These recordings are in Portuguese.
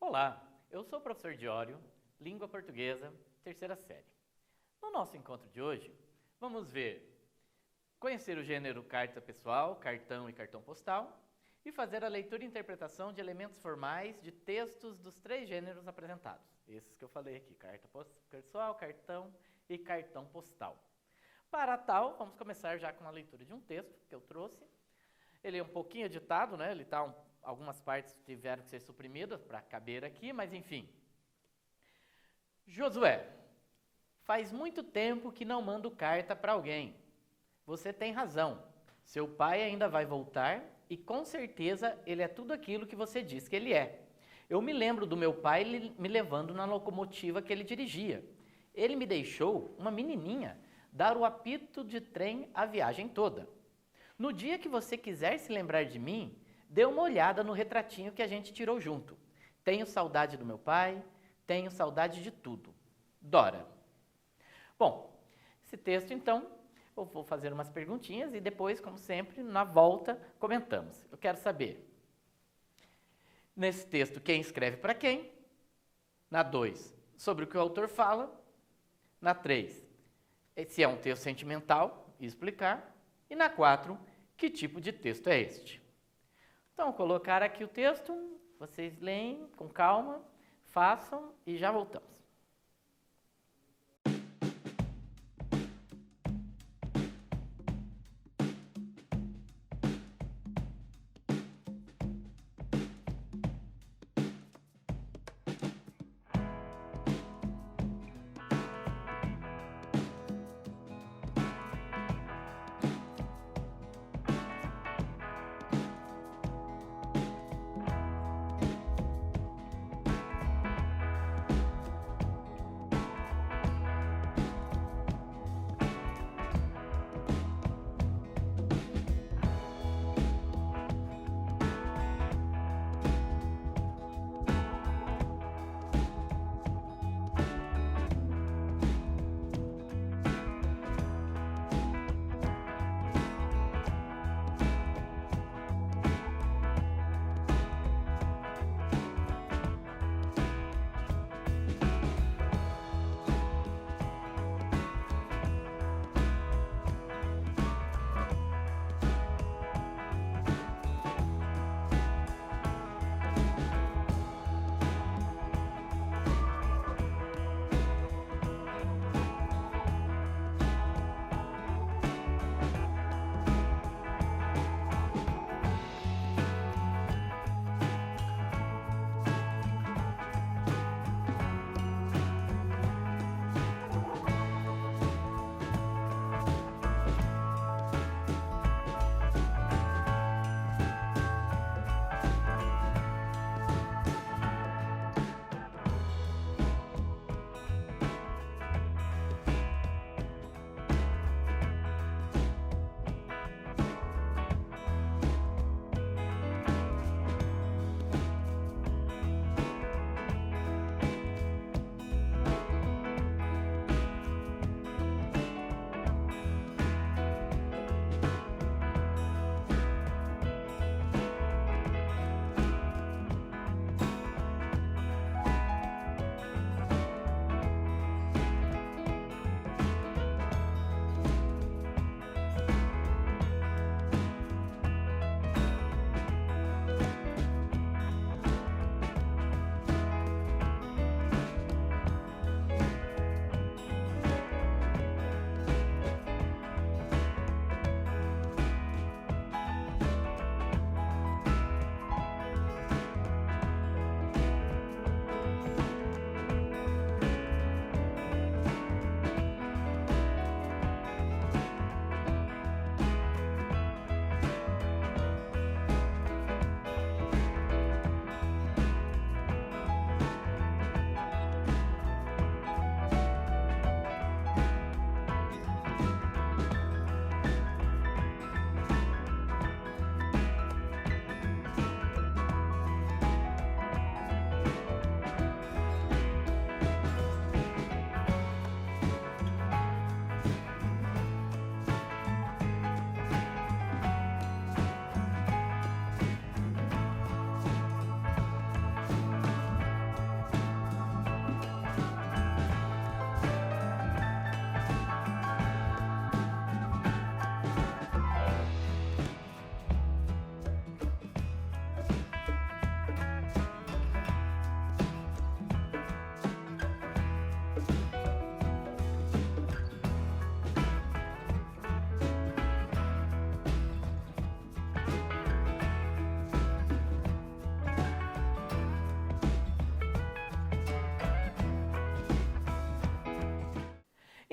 Olá, eu sou o professor Diório, Língua Portuguesa, terceira série. No nosso encontro de hoje, vamos conhecer o gênero carta pessoal, cartão e cartão postal e fazer a leitura e interpretação de elementos formais de textos dos três gêneros apresentados. Esses que eu falei aqui, carta pessoal, cartão e cartão postal. Para tal, vamos começar já com a leitura de um texto que eu trouxe. Ele é um pouquinho editado, né? Algumas partes tiveram que ser suprimidas para caber aqui, mas enfim. Josué, faz muito tempo que não mando carta para alguém. Você tem razão. Seu pai ainda vai voltar e com certeza ele é tudo aquilo que você diz que ele é. Eu me lembro do meu pai me levando na locomotiva que ele dirigia. Ele me deixou, uma menininha, dar o apito de trem a viagem toda. No dia que você quiser se lembrar de mim, dê uma olhada no retratinho que a gente tirou junto. Tenho saudade do meu pai, tenho saudade de tudo. Dora. Bom, esse texto então, eu vou fazer umas perguntinhas e depois, como sempre, na volta, comentamos. Eu quero saber, nesse texto, quem escreve para quem? Na 2, sobre o que o autor fala. Na 3, se é um texto sentimental, explicar. E na 4, que tipo de texto é este? Então, vou colocar aqui o texto, vocês leem com calma, façam e já voltamos.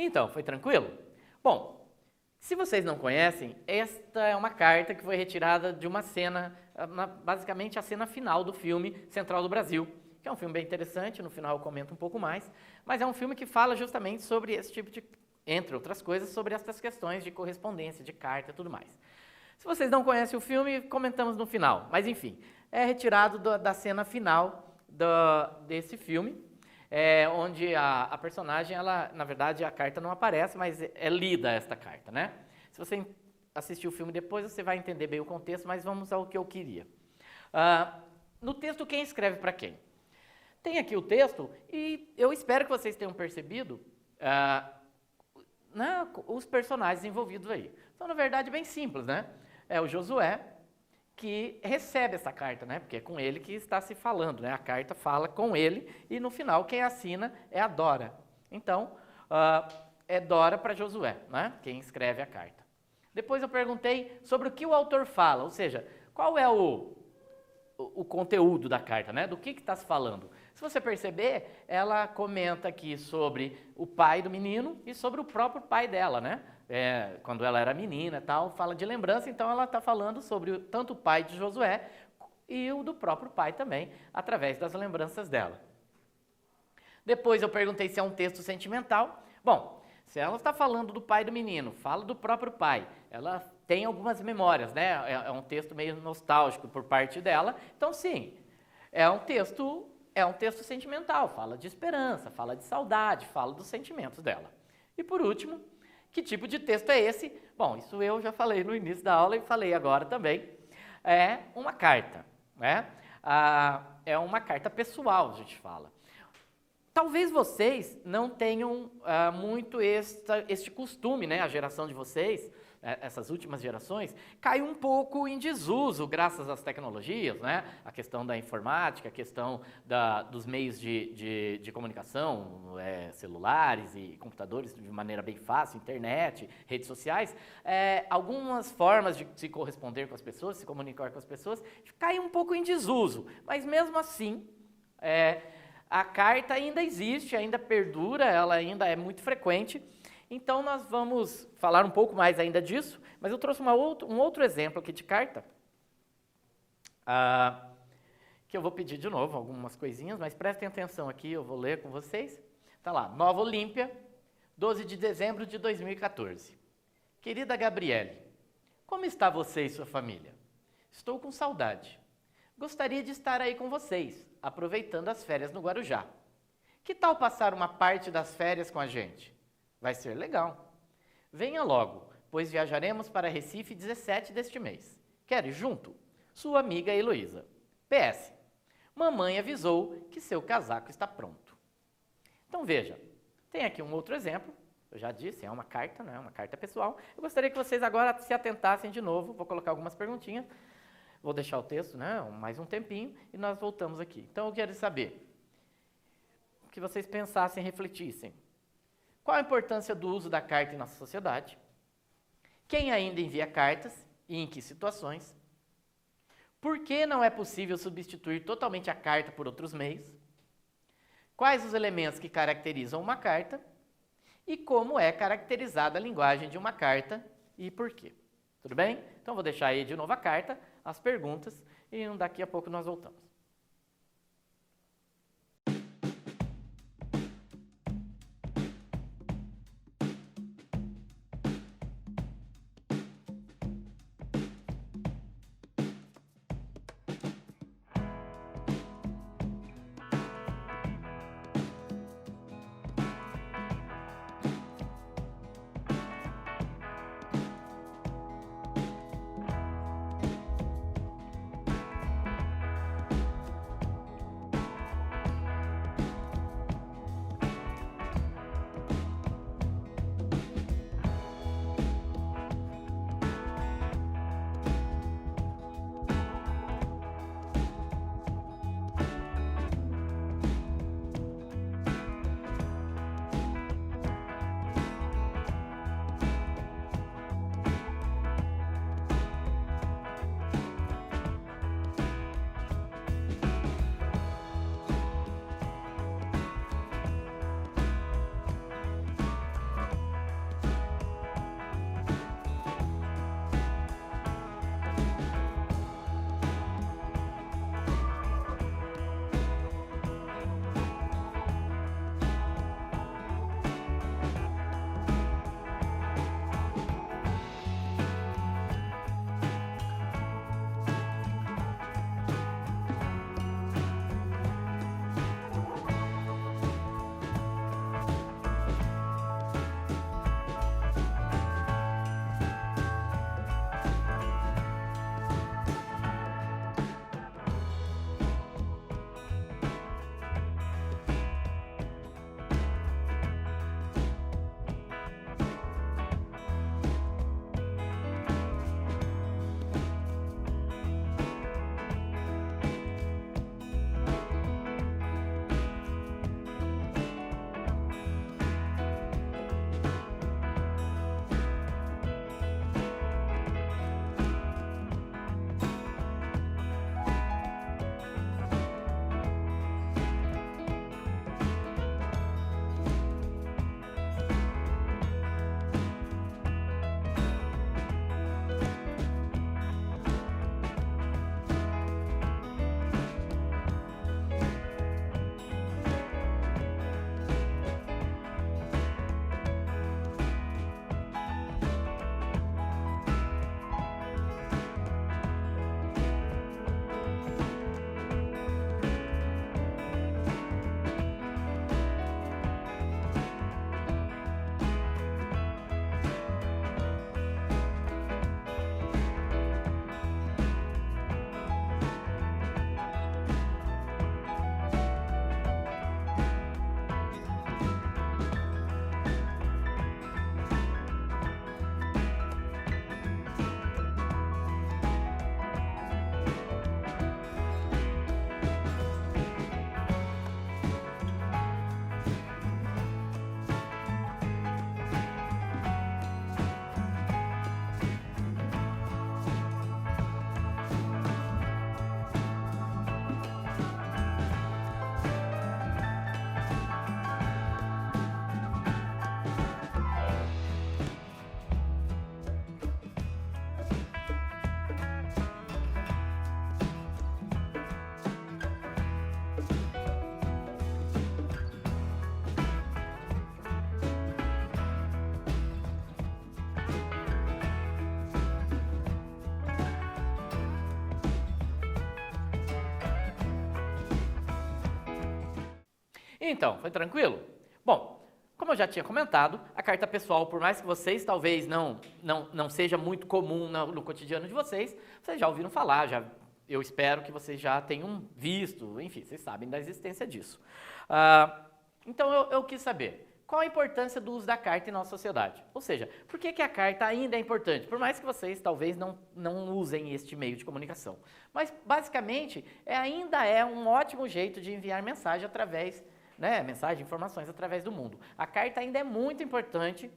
Então, foi tranquilo? Bom, se vocês não conhecem, esta é uma carta que foi retirada de uma cena, basicamente a cena final do filme Central do Brasil, que é um filme bem interessante, no final eu comento um pouco mais, mas é um filme que fala justamente sobre esse tipo de, entre outras coisas, sobre essas questões de correspondência, de carta e tudo mais. Se vocês não conhecem o filme, comentamos no final, mas enfim, é retirado da cena final desse filme, onde a personagem, ela, na verdade, a carta não aparece, mas é lida esta carta, né? Se você assistir o filme depois, você vai entender bem o contexto, mas vamos ao que eu queria. No texto, quem escreve para quem? Tem aqui o texto e eu espero que vocês tenham percebido os personagens envolvidos aí. São, na verdade, bem simples, né? É o Josué que recebe essa carta, né? Porque é com ele que está se falando, né? A carta fala com ele e no final quem assina é a Dora. Então, é Dora para Josué, né? Quem escreve a carta. Depois eu perguntei sobre o que o autor fala, ou seja, qual é o conteúdo da carta, né? Do que está se falando. Se você perceber, ela comenta aqui sobre o pai do menino e sobre o próprio pai dela, né? Quando ela era menina e tal, fala de lembrança, então ela está falando sobre tanto o pai de Josué e o do próprio pai também, através das lembranças dela. Depois eu perguntei se é um texto sentimental. Bom, se ela está falando do pai do menino, fala do próprio pai, ela tem algumas memórias, né? É um texto meio nostálgico por parte dela, então sim, é um texto sentimental, fala de esperança, fala de saudade, fala dos sentimentos dela. E por último, que tipo de texto é esse? Bom, isso eu já falei no início da aula e falei agora também. É uma carta, né? É uma carta pessoal, a gente fala. Talvez vocês não tenham muito este costume, né? A geração de vocês, essas últimas gerações, caiu um pouco em desuso graças às tecnologias, né? A questão da informática, a questão dos meios de comunicação, celulares e computadores de maneira bem fácil, internet, redes sociais, algumas formas de se corresponder com as pessoas, se comunicar com as pessoas, caiu um pouco em desuso, mas mesmo assim, a carta ainda existe, ainda perdura, ela ainda é muito frequente. Então, nós vamos falar um pouco mais ainda disso, mas eu trouxe um outro exemplo aqui de carta, que eu vou pedir de novo algumas coisinhas, mas prestem atenção aqui, eu vou ler com vocês. Está lá, Nova Olímpia, 12 de dezembro de 2014. Querida Gabriele, como está você e sua família? Estou com saudade. Gostaria de estar aí com vocês, aproveitando as férias no Guarujá. Que tal passar uma parte das férias com a gente? Vai ser legal. Venha logo, pois viajaremos para Recife 17 deste mês. Quer ir junto? Sua amiga Heloísa. PS. Mamãe avisou que seu casaco está pronto. Então veja, tem aqui um outro exemplo. Eu já disse, é uma carta, né? Uma carta pessoal. Eu gostaria que vocês agora se atentassem de novo. Vou colocar algumas perguntinhas. Vou deixar o texto, né? Mais um tempinho e nós voltamos aqui. Então eu quero saber que vocês pensassem, refletissem. Qual a importância do uso da carta em nossa sociedade? Quem ainda envia cartas e em que situações? Por que não é possível substituir totalmente a carta por outros meios? Quais os elementos que caracterizam uma carta? E como é caracterizada a linguagem de uma carta e por quê? Tudo bem? Então vou deixar aí de novo a carta, as perguntas e daqui a pouco nós voltamos. Então, foi tranquilo? Bom, como eu já tinha comentado, a carta pessoal, por mais que vocês talvez não seja muito comum no cotidiano de vocês já ouviram falar, eu espero que vocês já tenham visto, enfim, vocês sabem da existência disso. Então eu quis saber, qual a importância do uso da carta em nossa sociedade? Ou seja, por que a carta ainda é importante? Por mais que vocês talvez não usem este meio de comunicação. Mas, basicamente, ainda é um ótimo jeito de enviar mensagem através, mensagem, informações através do mundo. A carta ainda é muito importante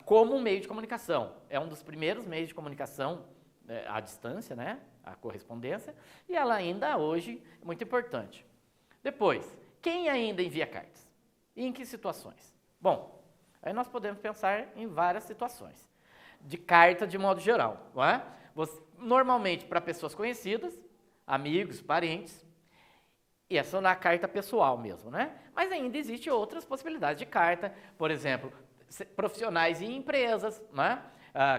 como um meio de comunicação. É um dos primeiros meios de comunicação à distância, a correspondência, e ela ainda hoje é muito importante. Depois, quem ainda envia cartas? E em que situações? Bom, aí nós podemos pensar em várias situações. De carta de modo geral, não é? Normalmente para pessoas conhecidas, amigos, parentes, e essa é na carta pessoal mesmo, né? Mas ainda existem outras possibilidades de carta, por exemplo, profissionais em empresas, né?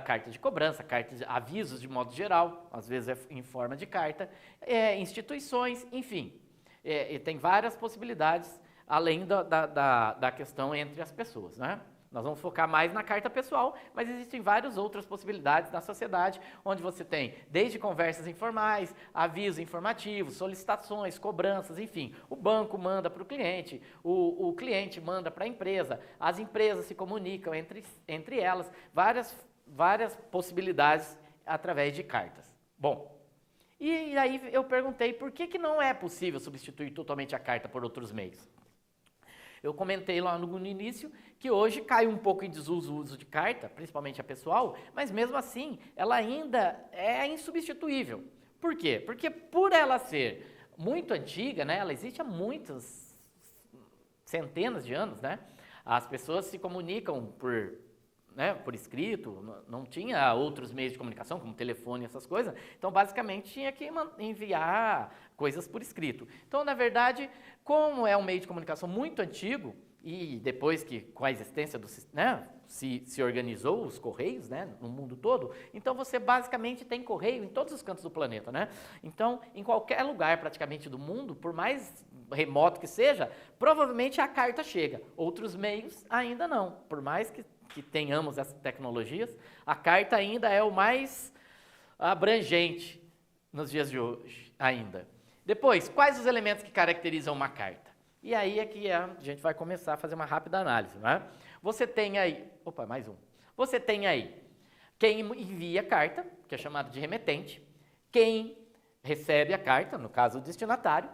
Carta de cobrança, carta de avisos de modo geral, às vezes é em forma de carta, instituições, enfim. E tem várias possibilidades, além da questão entre as pessoas, né? Nós vamos focar mais na carta pessoal, mas existem várias outras possibilidades na sociedade, onde você tem desde conversas informais, avisos informativos, solicitações, cobranças, enfim. O banco manda para o cliente manda para a empresa, as empresas se comunicam entre elas, várias possibilidades através de cartas. Bom, e aí eu perguntei por que não é possível substituir totalmente a carta por outros meios. Eu comentei lá no início que hoje cai um pouco em desuso o uso de carta, principalmente a pessoal, mas mesmo assim ela ainda é insubstituível. Por quê? Porque por ela ser muito antiga, ela existe há muitas centenas de anos, as pessoas se comunicam por escrito, não tinha outros meios de comunicação, como telefone e essas coisas, então basicamente tinha que enviar coisas por escrito. Então, na verdade, como é um meio de comunicação muito antigo, e depois que com a existência do se organizou os correios no mundo todo, então você basicamente tem correio em todos os cantos do planeta. Então, em qualquer lugar praticamente do mundo, por mais remoto que seja, provavelmente a carta chega. Outros meios ainda não, por mais que tenhamos essas tecnologias, a carta ainda é o mais abrangente nos dias de hoje ainda. Depois, quais os elementos que caracterizam uma carta? E aí é que a gente vai começar a fazer uma rápida análise. Você tem aí, Você tem aí quem envia a carta, que é chamado de remetente, quem recebe a carta, no caso o destinatário,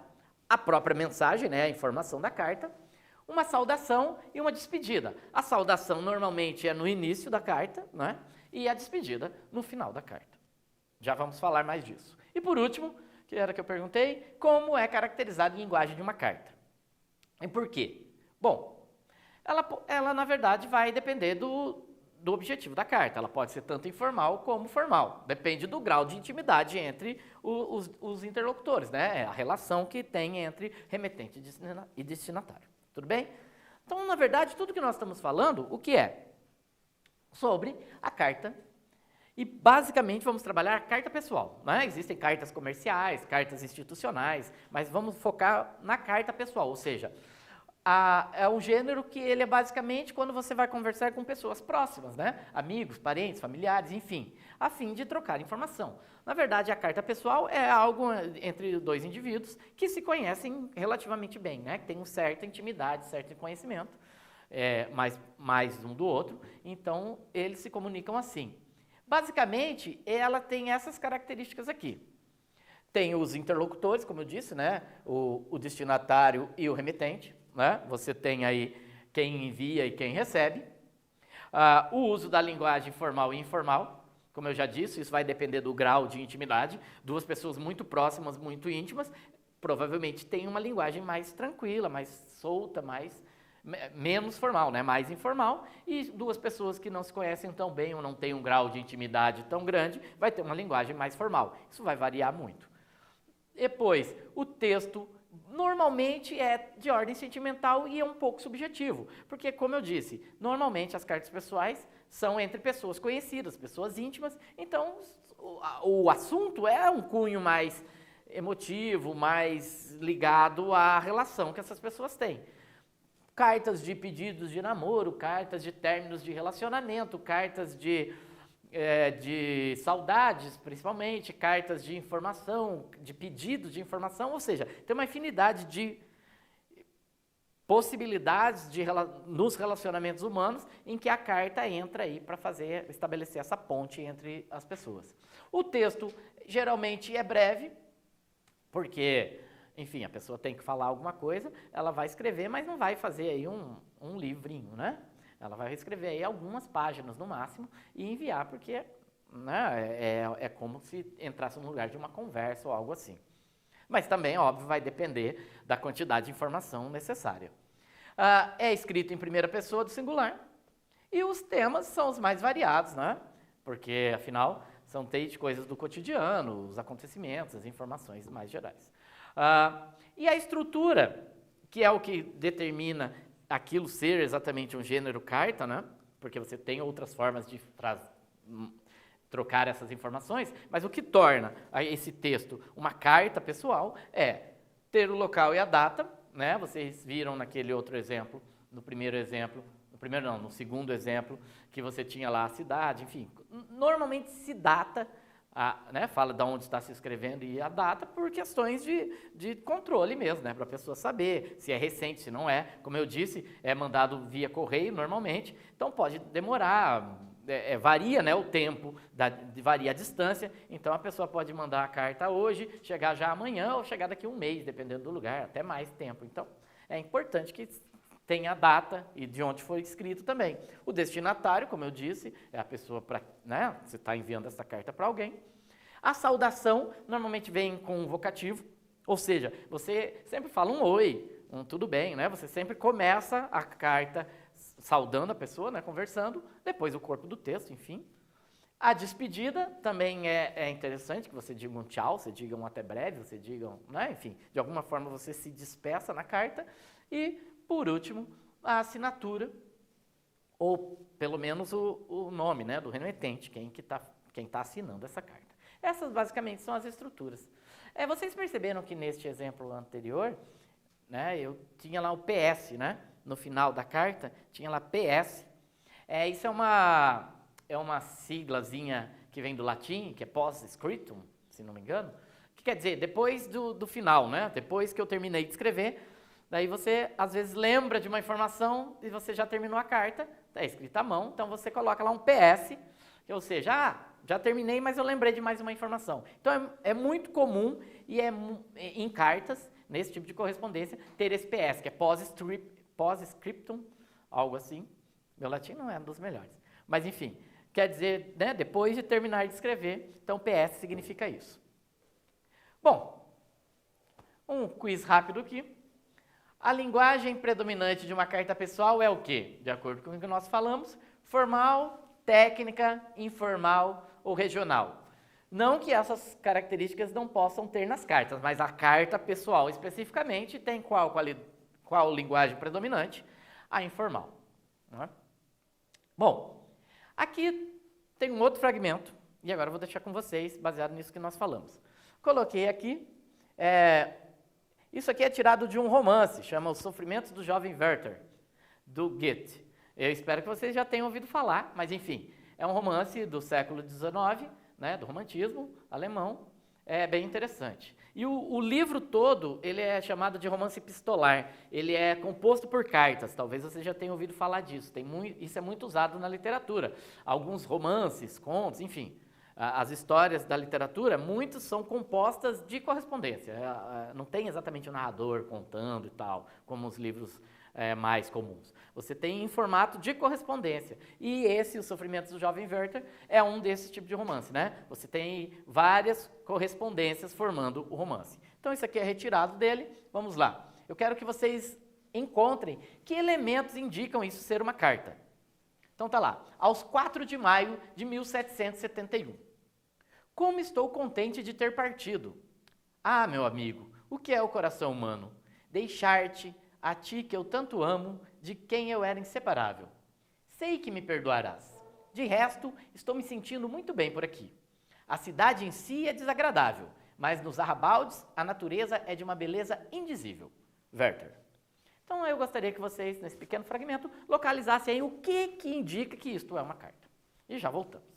a própria mensagem, a informação da carta, uma saudação e uma despedida. A saudação normalmente é no início da carta, e a despedida no final da carta. Já vamos falar mais disso. E por último, que era que eu perguntei, como é caracterizada a linguagem de uma carta? E por quê? Bom, ela na verdade vai depender do objetivo da carta. Ela pode ser tanto informal como formal. Depende do grau de intimidade entre os interlocutores, a relação que tem entre remetente e destinatário. Tudo bem? Então, na verdade, tudo que nós estamos falando, o que é? Sobre a carta. E, basicamente, vamos trabalhar a carta pessoal. Existem cartas comerciais, cartas institucionais, mas vamos focar na carta pessoal, ou seja, é um gênero que ele é basicamente quando você vai conversar com pessoas próximas, amigos, parentes, familiares, enfim, a fim de trocar informação. Na verdade, a carta pessoal é algo entre dois indivíduos que se conhecem relativamente bem, que tem uma certa intimidade, certo conhecimento, mais um do outro, então eles se comunicam assim. Basicamente, ela tem essas características aqui. Tem os interlocutores, como eu disse, o destinatário e o remetente. Você tem aí quem envia e quem recebe. O uso da linguagem formal e informal. Como eu já disse, isso vai depender do grau de intimidade. Duas pessoas muito próximas, muito íntimas, provavelmente têm uma linguagem mais tranquila, mais solta, menos formal, mais informal, e duas pessoas que não se conhecem tão bem ou não têm um grau de intimidade tão grande, vai ter uma linguagem mais formal. Isso vai variar muito. Depois, o texto normalmente é de ordem sentimental e é um pouco subjetivo, porque, como eu disse, normalmente as cartas pessoais são entre pessoas conhecidas, pessoas íntimas, então o assunto é um cunho mais emotivo, mais ligado à relação que essas pessoas têm. Cartas de pedidos de namoro, cartas de términos de relacionamento, cartas de saudades, principalmente, cartas de informação, de pedidos de informação, ou seja, tem uma infinidade de possibilidades nos relacionamentos humanos em que a carta entra aí para estabelecer essa ponte entre as pessoas. O texto geralmente é breve, porque, enfim, a pessoa tem que falar alguma coisa, ela vai escrever, mas não vai fazer aí um livrinho, né? Ela vai escrever aí algumas páginas no máximo e enviar, porque né, é como se entrasse no lugar de uma conversa ou algo assim. Mas também, óbvio, vai depender da quantidade de informação necessária. É escrito em primeira pessoa do singular e os temas são os mais variados, né? Porque, afinal, são desde coisas do cotidiano, os acontecimentos, as informações mais gerais. E a estrutura, que é o que determina aquilo ser exatamente um gênero carta, né? Porque você tem outras formas de trocar essas informações, mas o que torna esse texto uma carta pessoal é ter o local e a data, né? Vocês viram naquele outro exemplo, no segundo exemplo, que você tinha lá a cidade, enfim, normalmente se data, né? Fala de onde está se escrevendo e a data por questões de controle mesmo, né? Para a pessoa saber se é recente, se não é. Como eu disse, é mandado via correio normalmente, então pode demorar. Varia, né, o tempo, varia a distância, então a pessoa pode mandar a carta hoje, chegar já amanhã ou chegar daqui a um mês, dependendo do lugar, até mais tempo. Então, é importante que tenha a data e de onde foi escrito também. O destinatário, como eu disse, é a pessoa né, você está enviando essa carta para alguém. A saudação normalmente vem com um vocativo, ou seja, você sempre fala um oi, um tudo bem, né? Você sempre começa a carta saudando a pessoa, né, conversando, depois o corpo do texto, enfim. A despedida também é interessante, que você diga um tchau, você diga um até breve, você diga, né, enfim, de alguma forma você se despeça na carta. E, por último, a assinatura, ou pelo menos o nome, né, do remetente, quem tá assinando essa carta. Essas basicamente são as estruturas. Vocês perceberam que neste exemplo anterior, né, eu tinha lá o PS, né? No final da carta, tinha lá PS. Isso é uma siglazinha que vem do latim, que é post-scriptum, se não me engano, que quer dizer, depois do final, né? Depois que eu terminei de escrever, daí você, às vezes, lembra de uma informação e você já terminou a carta, está escrita à mão, então você coloca lá um PS, ou seja, já terminei, mas eu lembrei de mais uma informação. Então, é muito comum e em cartas, nesse tipo de correspondência, ter esse PS, que é post-scriptum, algo assim. Meu latim não é um dos melhores. Mas, enfim, quer dizer, né, depois de terminar de escrever, então PS significa isso. Bom, um quiz rápido aqui. A linguagem predominante de uma carta pessoal é o quê? De acordo com o que nós falamos, formal, técnica, informal ou regional. Não que essas características não possam ter nas cartas, mas a carta pessoal especificamente tem qual linguagem predominante? A informal. Né? Bom, aqui tem um outro fragmento, e agora eu vou deixar com vocês, baseado nisso que nós falamos. Coloquei aqui, isso aqui é tirado de um romance, chama Os Sofrimentos do Jovem Werther, do Goethe. Eu espero que vocês já tenham ouvido falar, mas enfim, é um romance do século XIX, né, do romantismo alemão, é bem interessante. E o livro todo, ele é chamado de romance epistolar, ele é composto por cartas, talvez você já tenha ouvido falar disso, isso é muito usado na literatura. Alguns romances, contos, enfim, as histórias da literatura, muitas são compostas de correspondência, não tem exatamente o narrador contando e tal, como os livros mais comuns. Você tem em formato de correspondência. E Os Sofrimentos do Jovem Werther, é um desses tipos de romance, né? Você tem várias correspondências formando o romance. Então, isso aqui é retirado dele. Vamos lá. Eu quero que vocês encontrem que elementos indicam isso ser uma carta. Então, tá lá. Aos 4 de maio de 1771. Como estou contente de ter partido. Ah, meu amigo, o que é o coração humano? Deixar-te, a ti que eu tanto amo, de quem eu era inseparável. Sei que me perdoarás. De resto, estou me sentindo muito bem por aqui. A cidade em si é desagradável, mas nos arrabaldes a natureza é de uma beleza indizível. Werther. Então eu gostaria que vocês, nesse pequeno fragmento, localizassem aí o que indica que isto é uma carta. E já voltamos.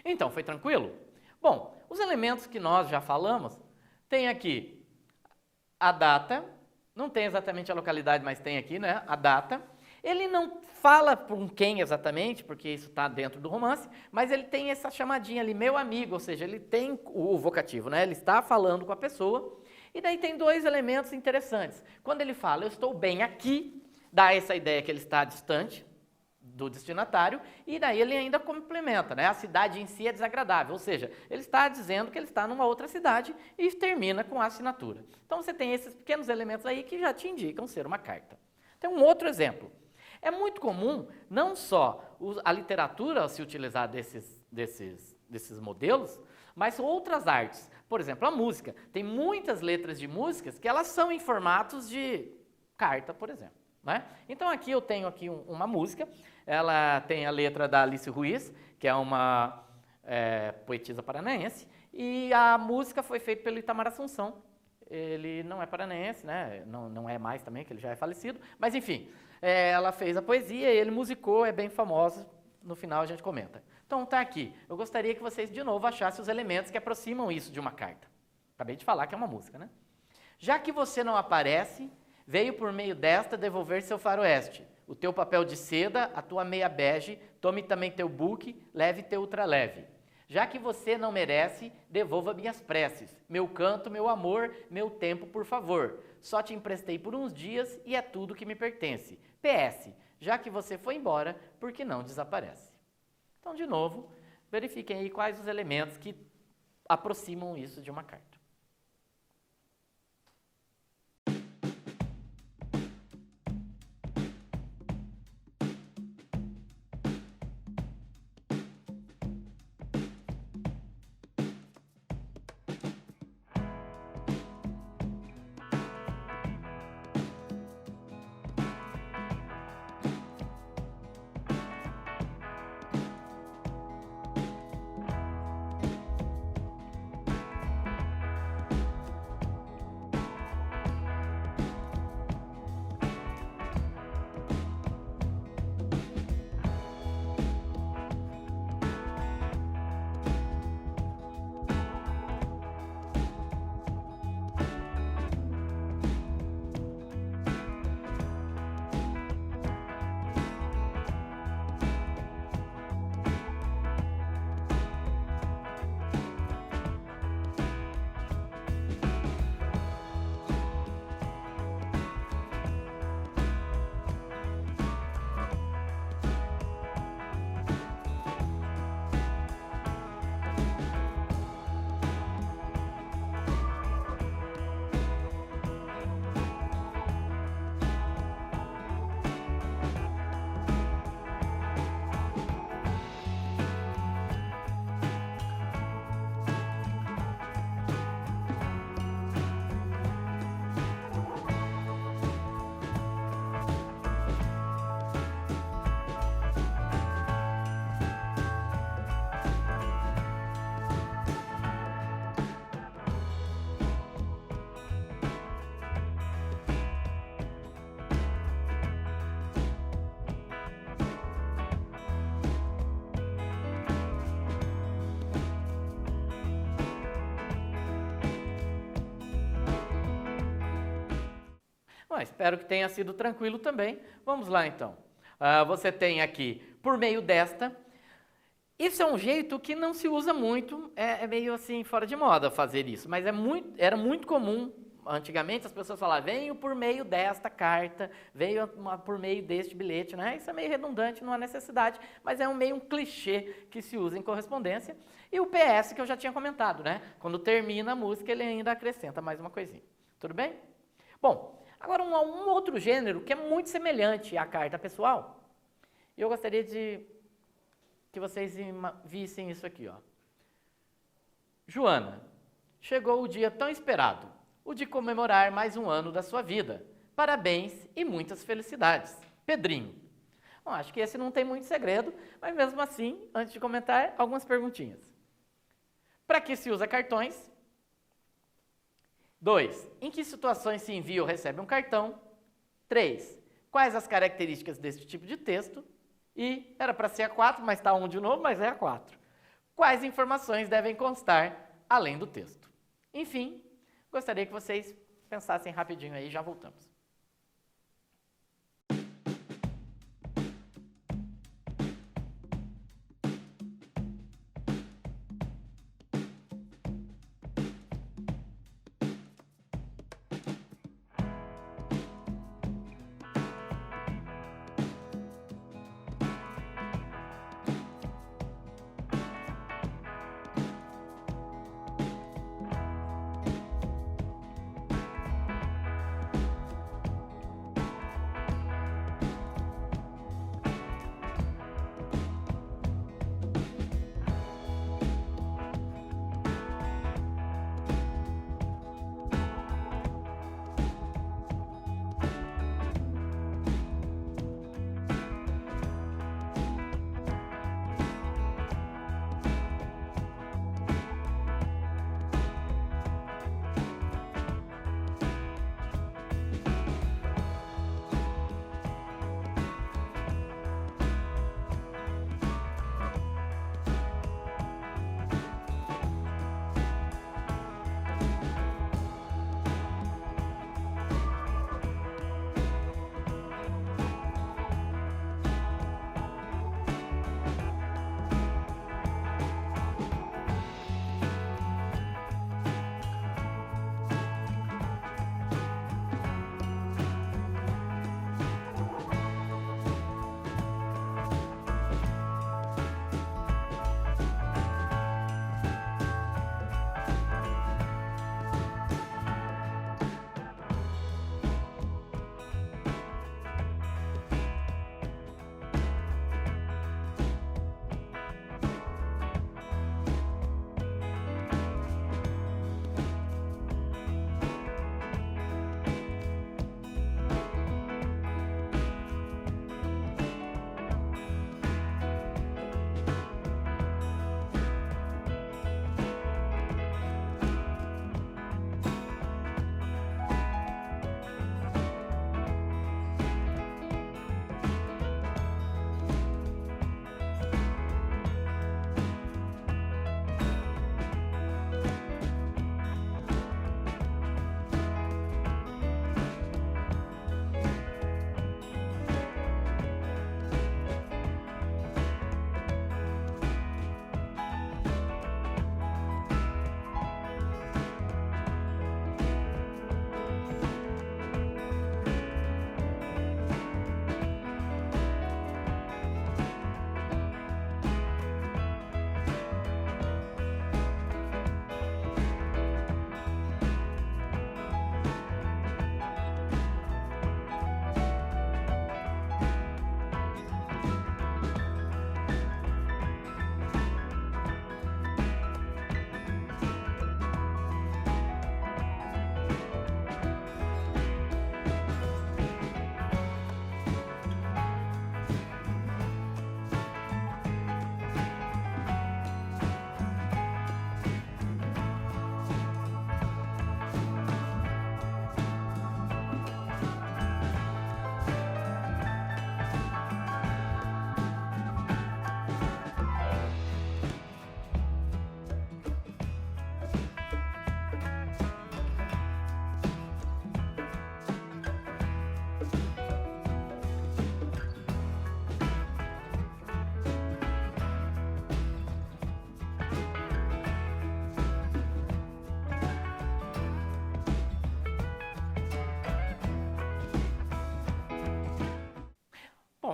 Então, foi tranquilo? Bom, os elementos que nós já falamos, tem aqui a data, não tem exatamente a localidade, mas tem aqui, né, a data. Ele não fala com quem exatamente, porque isso está dentro do romance, mas ele tem essa chamadinha ali, meu amigo, ou seja, ele tem o vocativo, né, ele está falando com a pessoa. E daí tem dois elementos interessantes. Quando ele fala, eu estou bem aqui, dá essa ideia que ele está distante do destinatário, e daí ele ainda complementa, né? A cidade em si é desagradável, ou seja, ele está dizendo que ele está numa outra cidade e termina com a assinatura. Então você tem esses pequenos elementos aí que já te indicam ser uma carta. Tem um outro exemplo. É muito comum, não só a literatura se utilizar desses modelos, mas outras artes. Por exemplo, a música. Tem muitas letras de músicas que elas são em formatos de carta, por exemplo. Né? Então aqui eu tenho aqui uma música, ela tem a letra da Alice Ruiz, que é uma poetisa paranaense, e a música foi feita pelo Itamar Assunção. Ele não é paranaense, né? Não é mais também, que ele já é falecido, mas enfim, ela fez a poesia, ele musicou, é bem famosa, no final a gente comenta. Então tá aqui, eu gostaria que vocês de novo achassem os elementos que aproximam isso de uma carta. Acabei de falar que é uma música, né? Já que você não aparece, veio por meio desta devolver seu faroeste, o teu papel de seda, a tua meia bege, tome também teu buque, leve teu ultraleve. Já que você não merece, devolva minhas preces, meu canto, meu amor, meu tempo, por favor. Só te emprestei por uns dias e é tudo que me pertence. PS, já que você foi embora, por que não desaparece? Então, de novo, Verifiquem aí quais os elementos que aproximam isso de uma carta. Bom, espero que tenha sido tranquilo também. Vamos lá então. Você tem aqui, por meio desta. Isso é um jeito que não se usa muito, é meio assim fora de moda fazer isso, mas era muito comum. Antigamente as pessoas falavam, venho por meio desta carta, veio por meio deste bilhete, né? Isso é meio redundante, não há necessidade, mas é meio um clichê que se usa em correspondência. E o PS que eu já tinha comentado, né? Quando termina a música, ele ainda acrescenta mais uma coisinha. Tudo bem? Bom, agora um outro gênero que é muito semelhante à carta pessoal. E eu gostaria de que vocês vissem isso aqui, ó. Joana, chegou o dia tão esperado, o de comemorar mais um ano da sua vida. Parabéns e muitas felicidades. Pedrinho. Bom, acho que esse não tem muito segredo, mas mesmo assim, antes de comentar, algumas perguntinhas. Para que se usa cartões? 2. Em que situações se envia ou recebe um cartão? 3. Quais as características deste tipo de texto? E era para ser a 4, mas está 1 de novo, mas é a 4. Quais informações devem constar além do texto? Enfim, gostaria que vocês pensassem rapidinho aí, já voltamos.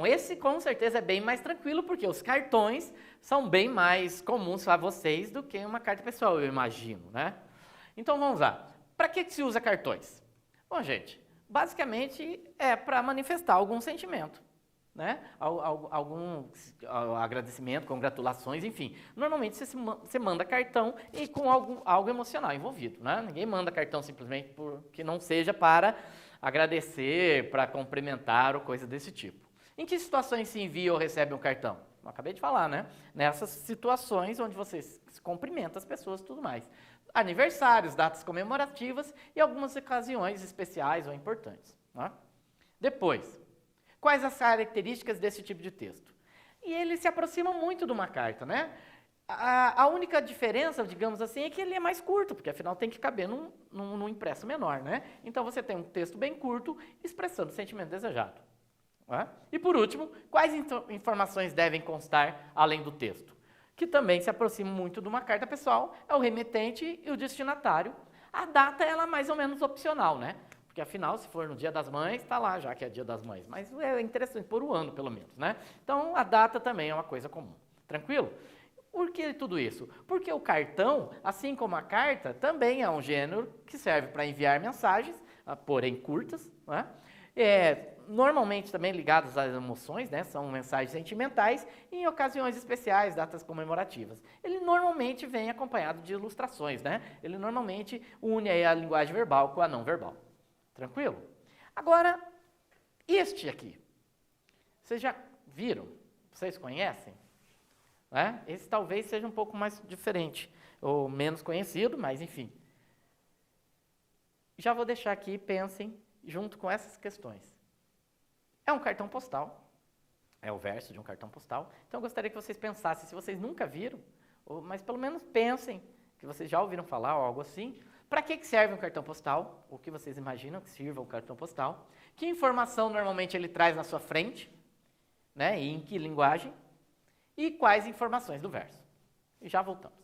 Bom, esse com certeza é bem mais tranquilo, porque os cartões são bem mais comuns para vocês do que uma carta pessoal, eu imagino, né? Então vamos lá. Para que se usa cartões? Bom, gente, basicamente é para manifestar algum sentimento, né? Algum agradecimento, congratulações, enfim. Normalmente você manda cartão e com algo emocional envolvido, né? Ninguém manda cartão simplesmente que não seja para agradecer, para cumprimentar ou coisa desse tipo. Em que situações se envia ou recebe um cartão? Eu acabei de falar, né? Nessas situações onde você cumprimenta as pessoas e tudo mais. Aniversários, datas comemorativas e algumas ocasiões especiais ou importantes, né? Depois, quais as características desse tipo de texto? E ele se aproxima muito de uma carta, né? A única diferença, digamos assim, é que ele é mais curto, porque afinal tem que caber num impresso menor, né? Então você tem um texto bem curto expressando o sentimento desejado. Né? E por último, quais informações devem constar além do texto? Que também se aproxima muito de uma carta pessoal, é o remetente e o destinatário. A data ela é mais ou menos opcional, né? Porque afinal, se for no Dia das Mães, está lá já que é Dia das Mães. Mas é interessante, por um ano pelo menos, né? Então a data também é uma coisa comum. Tranquilo? Por que tudo isso? Porque o cartão, assim como a carta, também é um gênero que serve para enviar mensagens, porém curtas, né? Normalmente também ligadas às emoções, né? São mensagens sentimentais e em ocasiões especiais, datas comemorativas. Ele normalmente vem acompanhado de ilustrações, né? Ele normalmente une aí a linguagem verbal com a não verbal. Tranquilo? Agora, este aqui, vocês já viram? Vocês conhecem? Né? Esse talvez seja um pouco mais diferente, ou menos conhecido, mas enfim. Já vou deixar aqui, pensem, junto com essas questões. É um cartão postal, é o verso de um cartão postal, então eu gostaria que vocês pensassem, se vocês nunca viram, mas pelo menos pensem, que vocês já ouviram falar ou algo assim, para que serve um cartão postal, o que vocês imaginam que sirva um cartão postal, que informação normalmente ele traz na sua frente, né, e em que linguagem, e quais informações do verso. E já voltamos.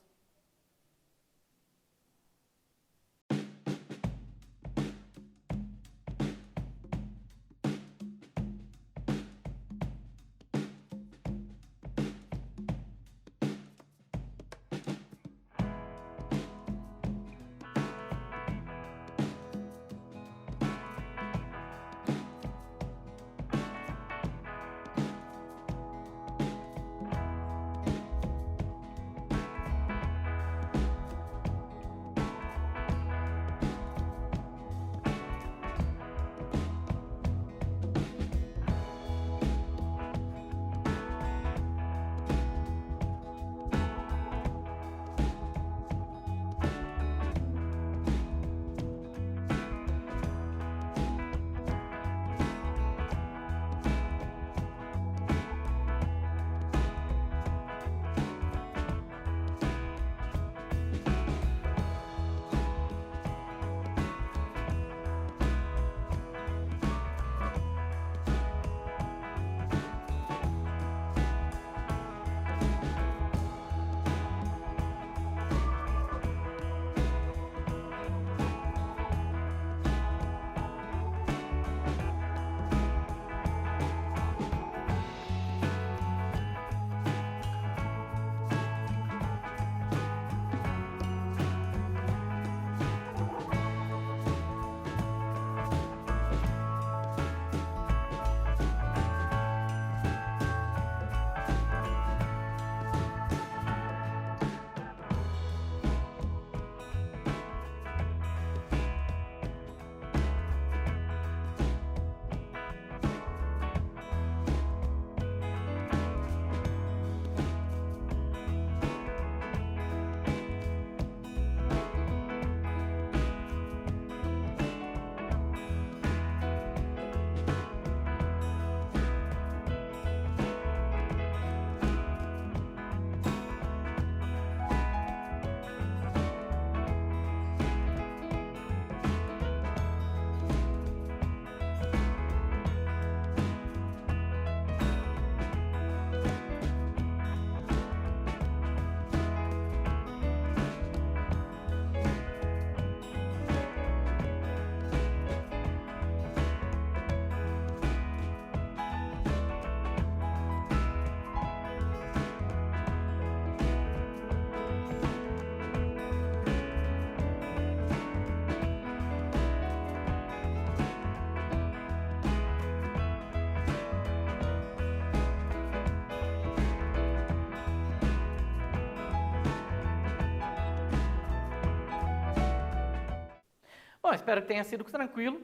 Bom, espero que tenha sido tranquilo.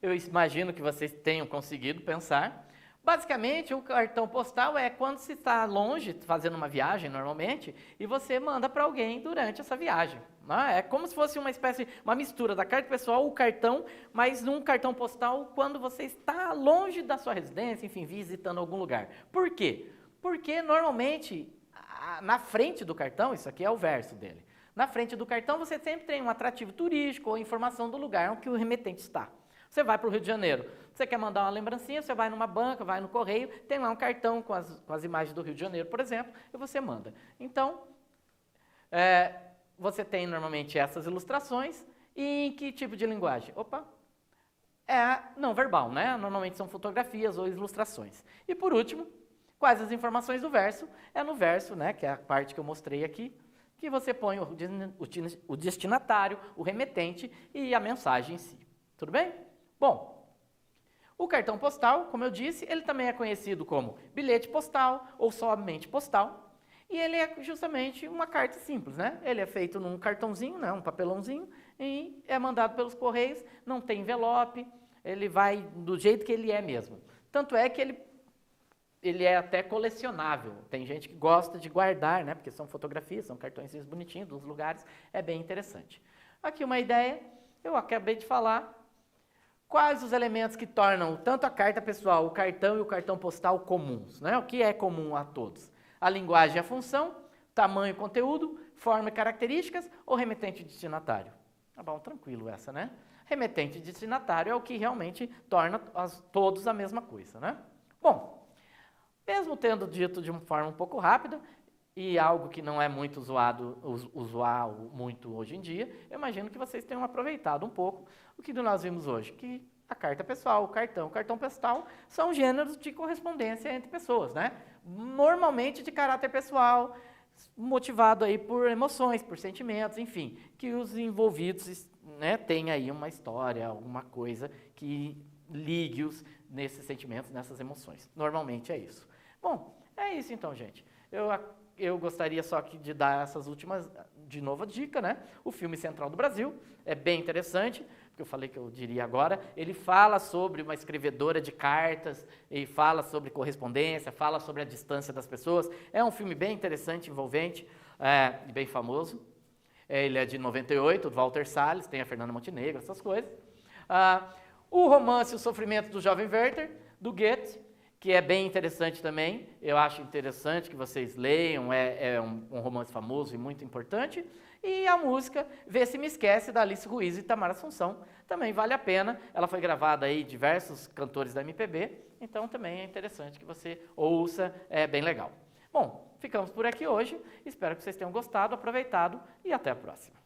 Eu imagino que vocês tenham conseguido pensar. Basicamente, o cartão postal é quando se está longe, fazendo uma viagem normalmente, e você manda para alguém durante essa viagem. Né? É como se fosse uma espécie, uma mistura da carta pessoal, o cartão, mas num cartão postal quando você está longe da sua residência, enfim, visitando algum lugar. Por quê? Porque normalmente, na frente do cartão, isso aqui é o verso dele, na frente do cartão você sempre tem um atrativo turístico ou informação do lugar onde o remetente está. Você vai para o Rio de Janeiro, você quer mandar uma lembrancinha, você vai numa banca, vai no correio, tem lá um cartão com as imagens do Rio de Janeiro, por exemplo, e você manda. Então, você tem normalmente essas ilustrações, e em que tipo de linguagem? Opa! É não verbal, né? Normalmente são fotografias ou ilustrações. E por último, quais as informações do verso? É no verso, né, que é a parte que eu mostrei aqui, que você põe o destinatário, o remetente e a mensagem em si. Tudo bem? Bom, o cartão postal, como eu disse, ele também é conhecido como bilhete postal ou somente postal. E ele é justamente uma carta simples, né? Ele é feito num cartãozinho, né? Um papelãozinho, e é mandado pelos correios, não tem envelope, ele vai do jeito que ele é mesmo. Tanto é que ele é até colecionável. Tem gente que gosta de guardar, né? Porque são fotografias, são cartõezinhos bonitinhos dos lugares, é bem interessante. Aqui uma ideia, eu acabei de falar. Quais os elementos que tornam tanto a carta pessoal, o cartão e o cartão postal comuns? Né? O que é comum a todos? A linguagem e a função, tamanho e conteúdo, forma e características ou remetente e destinatário? Tá bom, tranquilo essa, né? Remetente e destinatário é o que realmente torna todos a mesma coisa, né? Bom, mesmo tendo dito de uma forma um pouco rápida, e algo que não é muito usual muito hoje em dia, eu imagino que vocês tenham aproveitado um pouco o que nós vimos hoje, que a carta pessoal, o cartão postal, são gêneros de correspondência entre pessoas, né? Normalmente de caráter pessoal, motivado aí por emoções, por sentimentos, enfim, que os envolvidos, né, tenham aí uma história, alguma coisa que ligue-os nesses sentimentos, nessas emoções. Normalmente é isso. Bom, é isso então, gente. Eu gostaria só aqui de dar essas últimas, de novo, a dica, né? O filme Central do Brasil é bem interessante, porque eu falei que eu diria agora. Ele fala sobre uma escrevedora de cartas, e fala sobre correspondência, fala sobre a distância das pessoas. É um filme bem interessante, envolvente, e bem famoso. Ele é de 98, do Walter Salles, tem a Fernanda Montenegro, essas coisas. O romance O Sofrimento do Jovem Werther, do Goethe, que é bem interessante também, eu acho interessante que vocês leiam, é um romance famoso e muito importante. E a música Vê Se Me Esquece, da Alice Ruiz e Tamara Assunção, também vale a pena, ela foi gravada aí diversos cantores da MPB, então também é interessante que você ouça, é bem legal. Bom, ficamos por aqui hoje, espero que vocês tenham gostado, aproveitado e até a próxima.